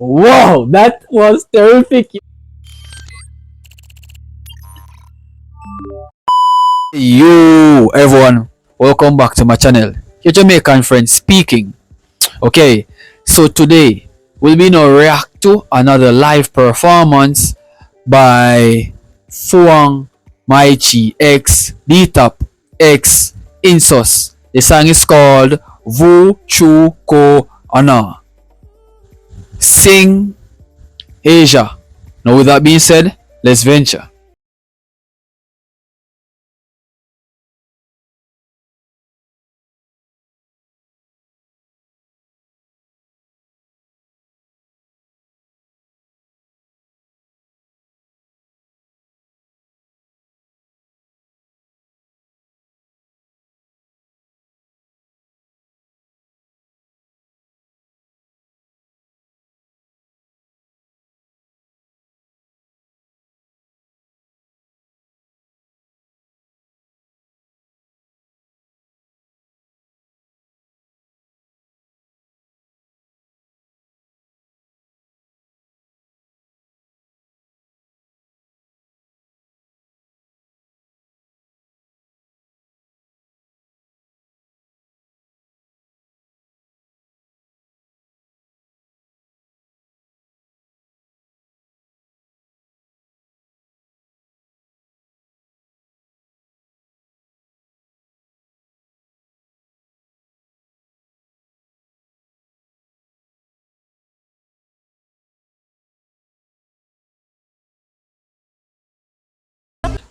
Wow, that was terrific. Yo, everyone, welcome back to my channel. Your Jamaican friend speaking. Okay, so today we'll be now react to another live performance by Fuang Maichi X DTAP X INUS. The song is called Vu Chu Ko Ana. Sing Asia. Now with that being said, let's venture.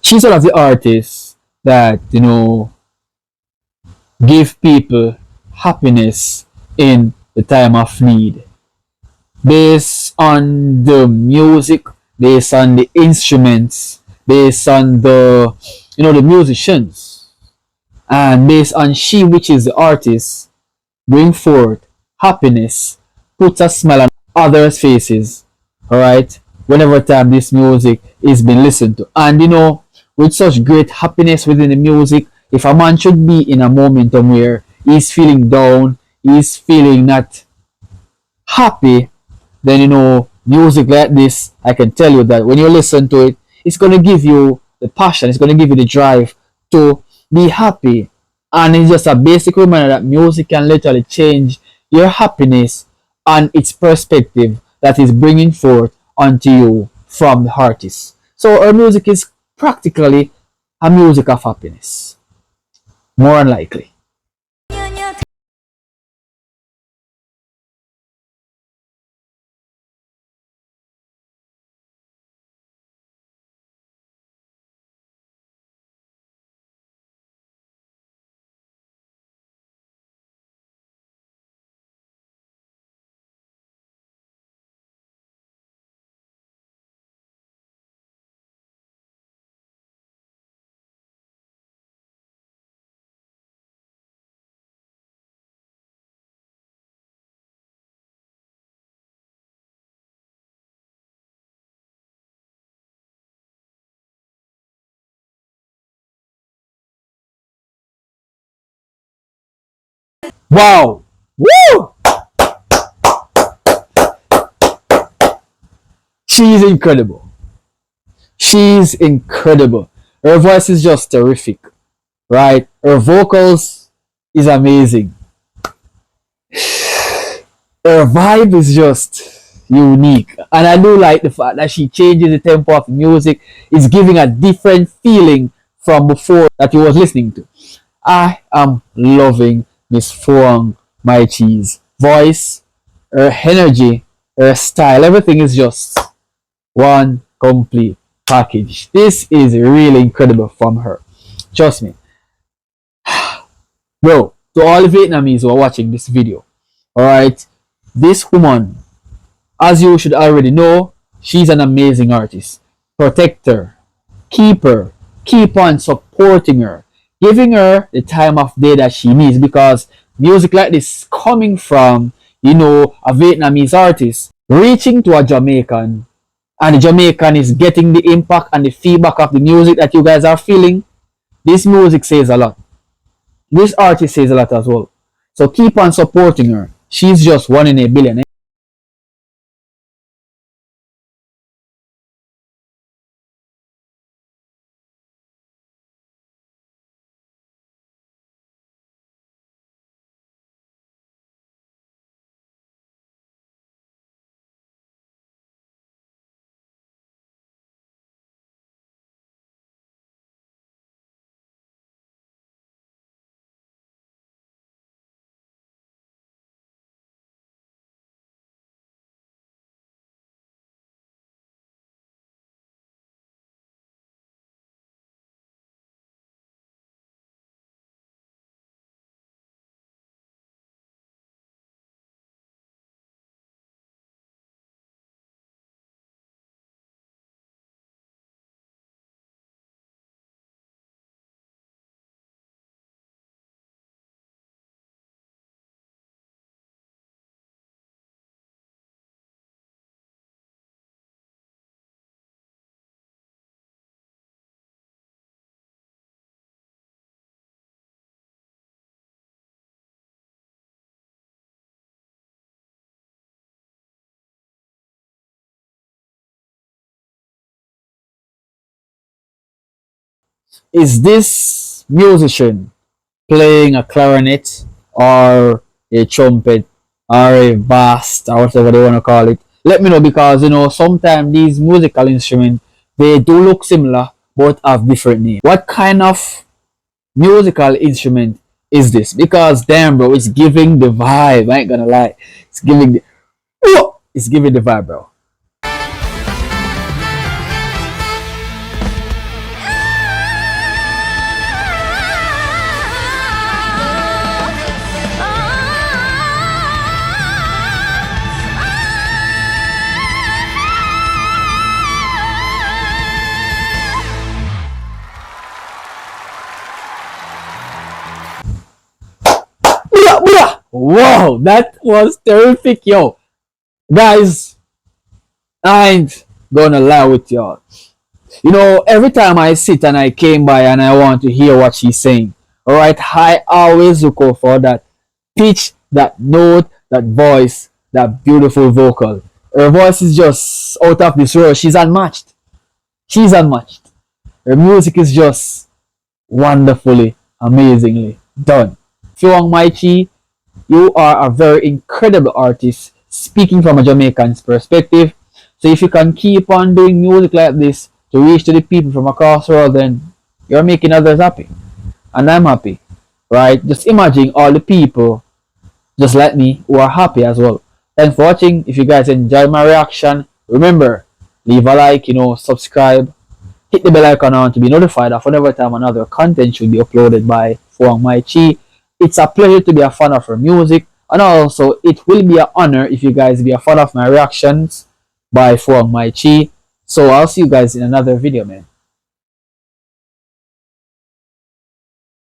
She's one of the artists that give people happiness in the time of need, based on the music, based on the instruments, based on the musicians, and based on she, which is the artist, bring forth happiness, puts a smile on others' faces. All right, whenever time this music is being listened to, and with such great happiness within the music, if a man should be in a momentum where he's feeling down, he's feeling not happy, then music like this, I can tell you that when you listen to it, it's gonna give you the passion, it's gonna give you the drive to be happy. And it's just a basic reminder that music can literally change your happiness and its perspective that is bringing forth onto you from the artist. So our music is practically a music of happiness, more unlikely. Wow! Woo! She's incredible. She's incredible. Her voice is just terrific, right? Her vocals is amazing. Her vibe is just unique. And I do like the fact that she changes the tempo of the music. It's giving a different feeling from before that you was listening to. I am loving Miss Fuang Maichi's voice, her energy, her style. Everything is just one complete package. This is really incredible from her. Trust me. Bro, to all the Vietnamese who are watching this video, alright, this woman, as you should already know, she's an amazing artist. Protect her, keep her, keep on supporting her, giving her the time of day that she needs, because music like this coming from, a Vietnamese artist reaching to a Jamaican, and the Jamaican is getting the impact and the feedback of the music that you guys are feeling. This music says a lot. This artist says a lot as well. So keep on supporting her. She's just one in a billion. Is this musician playing a clarinet or a trumpet or a bass or whatever they want to call it? Let me know, because sometimes these musical instruments, they do look similar but have different names. What kind of musical instrument is this? Because damn, bro, it's giving the vibe. I ain't gonna lie, it's giving the vibe, bro. Wow, that was terrific, yo. Guys, I ain't gonna lie with y'all. Every time I sit and I came by and I want to hear what she's saying, alright, I always look out for that pitch, that note, that voice, that beautiful vocal. Her voice is just out of this world. She's unmatched. She's unmatched. Her music is just wonderfully, amazingly done. Fuang Maichi, you are a very incredible artist, speaking from a Jamaican's perspective. So if you can keep on doing music like this to reach to the people from across the world, then you're making others happy. And I'm happy. Right? Just imagine all the people just like me who are happy as well. Thanks for watching. If you guys enjoyed my reaction, remember, leave a like, subscribe, hit the bell icon on to be notified of whenever time another content should be uploaded by Fuang Maichi. It's a pleasure to be a fan of her music, and also it will be an honor if you guys be a fan of my reactions by Fuang Maichi. So I'll see you guys in another video, man.